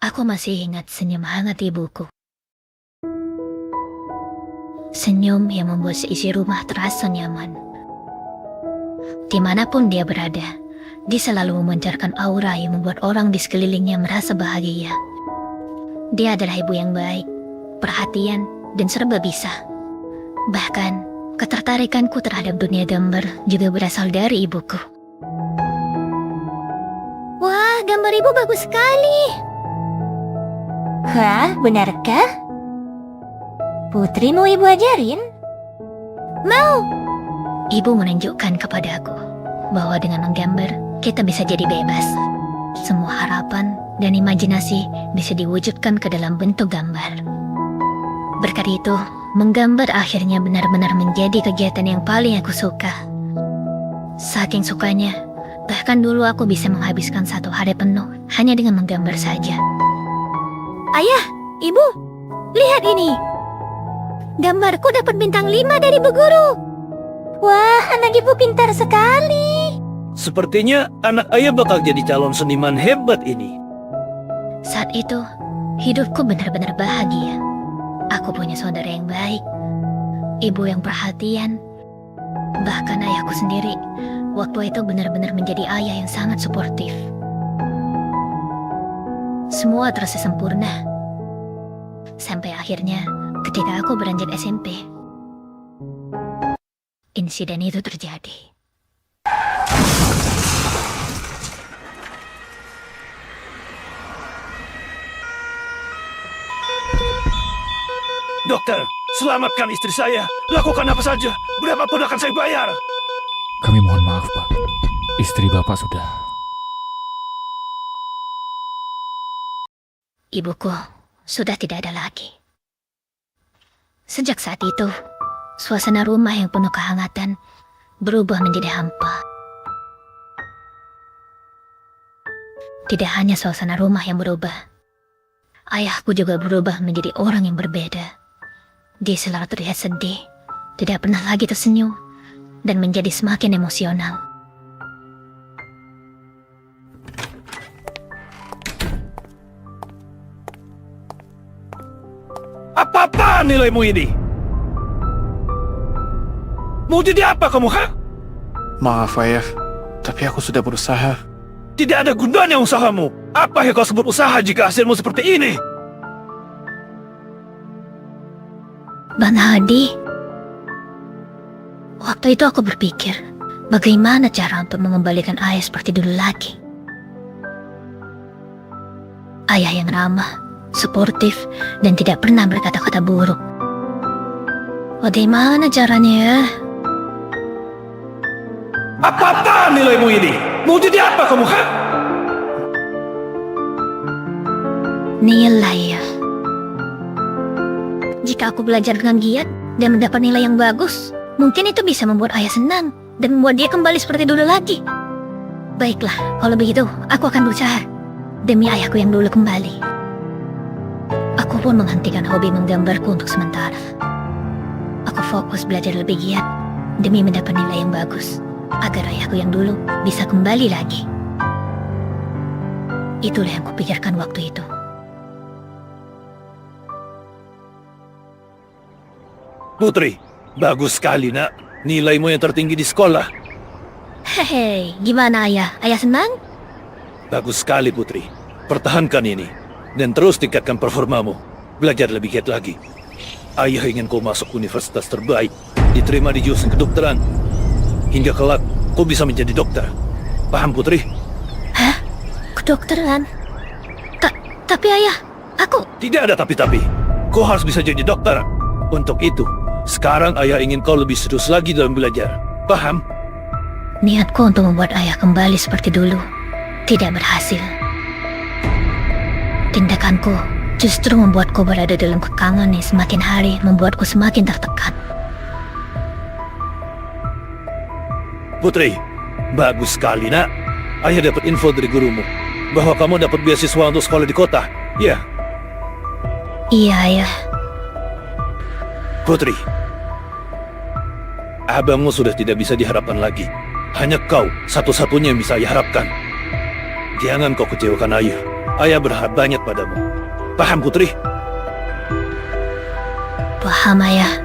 Aku masih ingat senyum hangat ibuku. Senyum yang membuat seisi rumah terasa nyaman. Dimanapun dia berada, dia selalu memancarkan aura yang membuat orang di sekelilingnya merasa bahagia. Dia adalah ibu yang baik, perhatian, dan serba bisa. Bahkan, ketertarikanku terhadap dunia gambar juga berasal dari ibuku. Wah, gambar ibu bagus sekali. Hah, benarkah? Putri mau ibu ajarin? Mau. Ibu menunjukkan kepadaku bahwa dengan menggambar, kita bisa jadi bebas. Semua harapan dan imajinasi bisa diwujudkan ke dalam bentuk gambar. Berkat itu, menggambar akhirnya benar-benar menjadi kegiatan yang paling aku suka. Saking sukanya, bahkan dulu aku bisa menghabiskan satu hari penuh hanya dengan menggambar saja. Ayah, ibu, lihat ini. Gambarku dapat bintang 5 dari Bu Guru. Wah, anak ibu pintar sekali. Sepertinya anak ayah bakal jadi calon seniman hebat ini. Saat itu, hidupku benar-benar bahagia. Aku punya saudara yang baik, ibu yang perhatian, bahkan ayahku sendiri waktu itu benar-benar menjadi ayah yang sangat suportif. Semua terasa sempurna. Sampai akhirnya ketika aku beranjak SMP, insiden itu terjadi. Dokter, selamatkan istri saya. Lakukan apa saja. Berapapun akan saya bayar. Kami mohon maaf, Pak. Istri Bapak sudah... Ibuku sudah tidak ada lagi. Sejak saat itu, suasana rumah yang penuh kehangatan berubah menjadi hampa. Tidak hanya suasana rumah yang berubah, ayahku juga berubah menjadi orang yang berbeda. Dia selalu terlihat sedih, tidak pernah lagi tersenyum, dan menjadi semakin emosional. Apa-apaan nilaimu ini? Mau jadi apa kamu, ha? Maaf, Ayah. Tapi aku sudah berusaha. Tidak ada gunanya usahamu. Apa yang kau sebut usaha jika hasilmu seperti ini? Bang Hadi, waktu itu aku berpikir, bagaimana cara untuk mengembalikan ayah seperti dulu lagi. Ayah yang ramah, suportif, dan tidak pernah berkata-kata buruk. Bagaimana caranya ya? Apa-apaan nilaimu ini? Mau jadi apa kamu, ha? Nilai ya. Jika aku belajar dengan giat dan mendapat nilai yang bagus, mungkin itu bisa membuat ayah senang dan membuat dia kembali seperti dulu lagi. Baiklah, kalau begitu, aku akan berusaha demi ayahku yang dulu kembali. Aku pun menghentikan hobi menggambarku untuk sementara. Aku fokus belajar lebih giat demi mendapat nilai yang bagus, agar ayahku yang dulu bisa kembali lagi. Itulah yang kupikirkan waktu itu. Putri, bagus sekali, nak. Nilaimu yang tertinggi di sekolah. Hehe, gimana ayah? Ayah senang? Bagus sekali, Putri. Pertahankan ini. Dan terus tingkatkan performamu. Belajar lebih giat lagi. Ayah ingin kau masuk universitas terbaik, diterima di jurusan kedokteran. Hingga kelak, kau bisa menjadi dokter. Paham, Putri? Hah? Kedokteran? Tapi ayah, aku... Tidak ada tapi-tapi. Kau harus bisa jadi dokter. Untuk itu, sekarang ayah ingin kau lebih serius lagi dalam belajar. Paham? Niatku untuk membuat ayah kembali seperti dulu tidak berhasil. Tindakanku justru membuatku berada dalam kekangan yang semakin hari membuatku semakin tertekan. Putri, bagus sekali, nak. Ayah dapat info dari gurumu bahwa kamu dapat beasiswa untuk sekolah di kota. Ya. Iya, ayah. Putri, abangmu sudah tidak bisa diharapkan lagi. Hanya kau satu-satunya yang bisa ayah harapkan. Jangan kau kecewakan ayah. Ayah berharap banyak padamu. Paham, Putri? Paham, Ayah.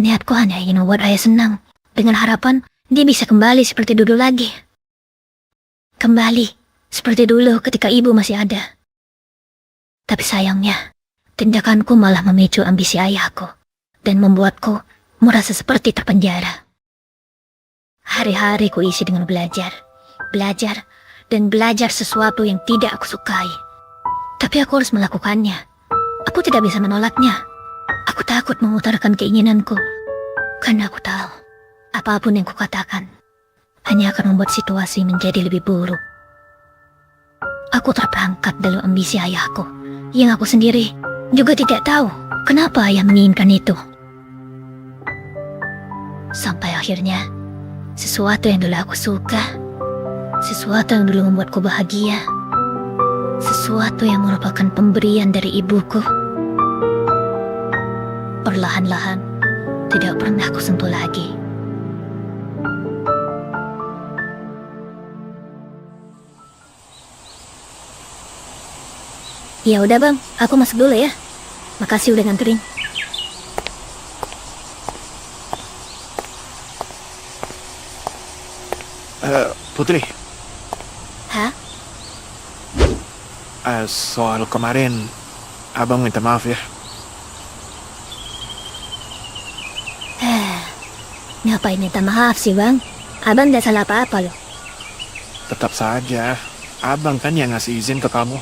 Niatku hanya ingin membuat Ayah senang, dengan harapan dia bisa kembali seperti dulu lagi. Kembali seperti dulu ketika ibu masih ada. Tapi sayangnya, tindakanku malah memicu ambisi ayahku dan membuatku merasa seperti terpenjara. Hari-hari ku isi dengan belajar, dan belajar sesuatu yang tidak aku sukai. Tapi aku harus melakukannya. Aku tidak bisa menolaknya. Aku takut mengutarakan keinginanku, karena aku tahu apapun yang kukatakan hanya akan membuat situasi menjadi lebih buruk. Aku terperangkap dalam ambisi ayahku, yang aku sendiri juga tidak tahu kenapa ayah menginginkan itu. Sampai akhirnya, sesuatu yang dulu aku suka, sesuatu yang dulu membuatku bahagia, sesuatu yang merupakan pemberian dari ibuku, perlahan-lahan tidak pernah aku sentuh lagi. Ya udah bang, aku masuk dulu ya. Makasih udah nganterin. Putri, Hah? soal kemarin, abang minta maaf ya. Ngapain minta maaf sih bang? Abang gak salah apa-apa loh. Tetap saja, abang kan yang ngasih izin ke kamu.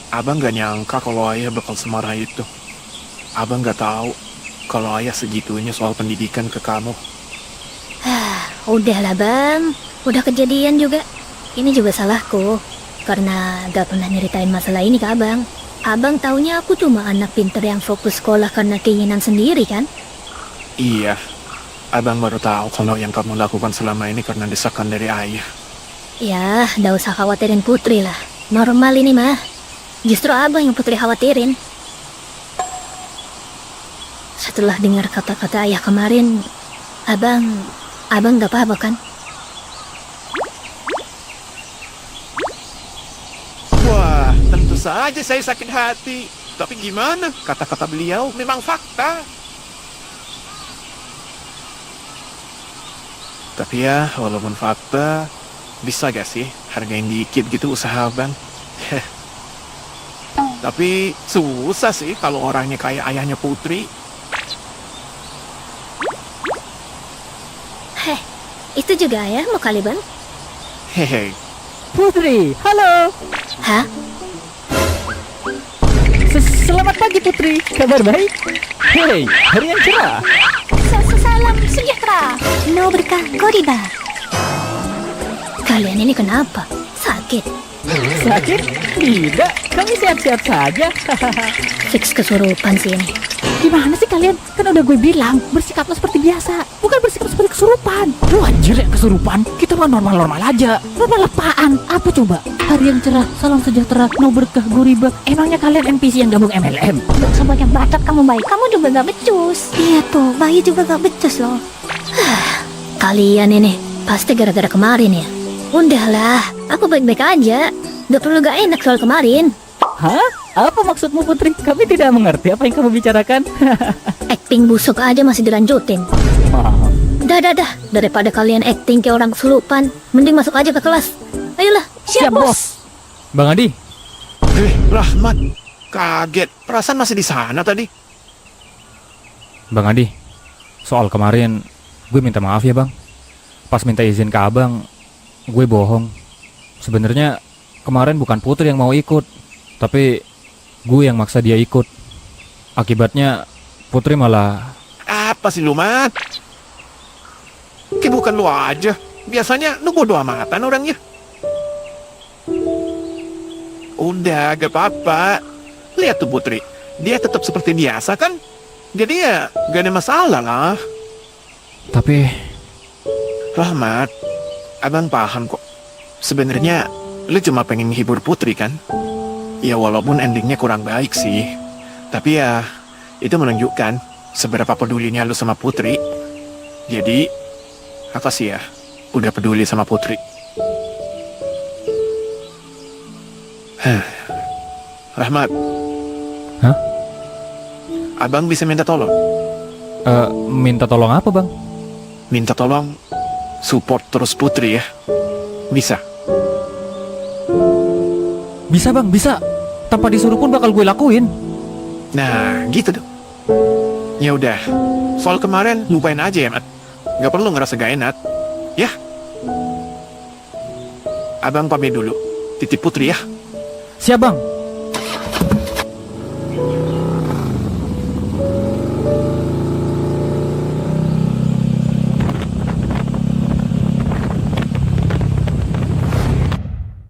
Abang gak nyangka kalau ayah bakal semarah itu. Abang gak tahu kalau ayah segitunya soal pendidikan ke kamu. Udahlah bang, udah kejadian juga. Ini juga salahku, karena gak pernah nyeritain masalah ini ke abang. Abang taunya aku cuma anak pinter yang fokus sekolah karena keinginan sendiri kan? Iya, abang baru tahu kalau yang kamu lakukan selama ini karena desakan dari ayah. Ya, gak usah khawatirin Putri lah. Normal ini mah. Justru abang yang Putri khawatirin. Setelah dengar kata-kata ayah kemarin, abang gak apa-apa kan? Wah, tentu saja saya sakit hati. Tapi gimana? Kata-kata beliau memang fakta. Tapi ya, walaupun fakta, bisa gak sih hargain dikit gitu usaha abang? Tapi susah sih kalau orangnya kayak ayahnya Putri. Itu juga ayah mau kali bang? Hehe. Putri, halo. Hah? Selamat pagi Putri, kabar baik? Hei, hari yang cerah. Salam sejahtera. No berkah Goriba. Kalian ini kenapa? Sakit? Sakit? Tidak, kami sehat-sehat saja. Fix kesurupan sih ini. Gimana sih kalian? Kan udah gue bilang, bersikaplah seperti biasa. Bukan bersikap seperti kesurupan. Lu anjir ya kesurupan? Kita mah normal-normal aja. Normal apaan? Apa coba? Hari yang cerah, salam sejahtera, no berkah Goriba. Emangnya kalian NPC yang gabung MLM? Gak usah banyak bacot kamu Bayi. Kamu juga gak becus. Iya tuh, Bayi juga gak becus loh. Kalian ini pasti gara-gara kemarin ya. Udahlah, aku baik-baik aja. Gak perlu gak enak soal kemarin. Hah? Apa maksudmu Putri? Kami tidak mengerti apa yang kamu bicarakan. Acting busuk aja masih dilanjutin. Maaf. Dah. Daripada kalian acting kayak orang kesurupan, mending masuk aja ke kelas. Ayolah. Siap bos. Bang Adi, Rahmat. Kaget. Perasaan masih di sana tadi. Bang Adi, soal kemarin gue minta maaf ya bang. Pas minta izin ke abang, gue bohong. Sebenarnya kemarin bukan Putri yang mau ikut, tapi gue yang maksa dia ikut. Akibatnya Putri malah... Apa sih lu, Mat? Kayak bukan lu aja. Biasanya lu bodo amatan orangnya. Udah, gak apa-apa. Lihat tuh Putri. Dia tetap seperti biasa kan? Jadi ya gak ada masalah lah. Tapi Rahmat, abang paham kok. Sebenarnya lu cuma pengen menghibur Putri kan? Ya walaupun endingnya kurang baik sih. Tapi ya itu menunjukkan seberapa pedulinya lu sama Putri. Jadi apa sih ya, udah peduli sama Putri. Rahmat. Hah? Abang bisa minta tolong? Minta tolong apa bang? Minta tolong support terus Putri ya. Bisa? Bisa bang, bisa. Tanpa disuruh pun bakal gue lakuin. Nah, gitu dong. Ya udah, soal kemarin lupain aja ya, Mat. Gak perlu ngerasa gak enak. Ya? Abang pamit dulu. Titip Putri ya. Siap bang.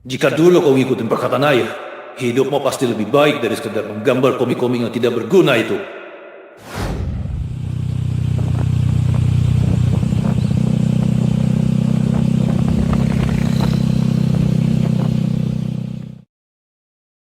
Jika dulu kau ngikutin perkataan ayah, hidup mo pasti lebih baik dari sekedar menggambar komik-komik yang tidak berguna itu.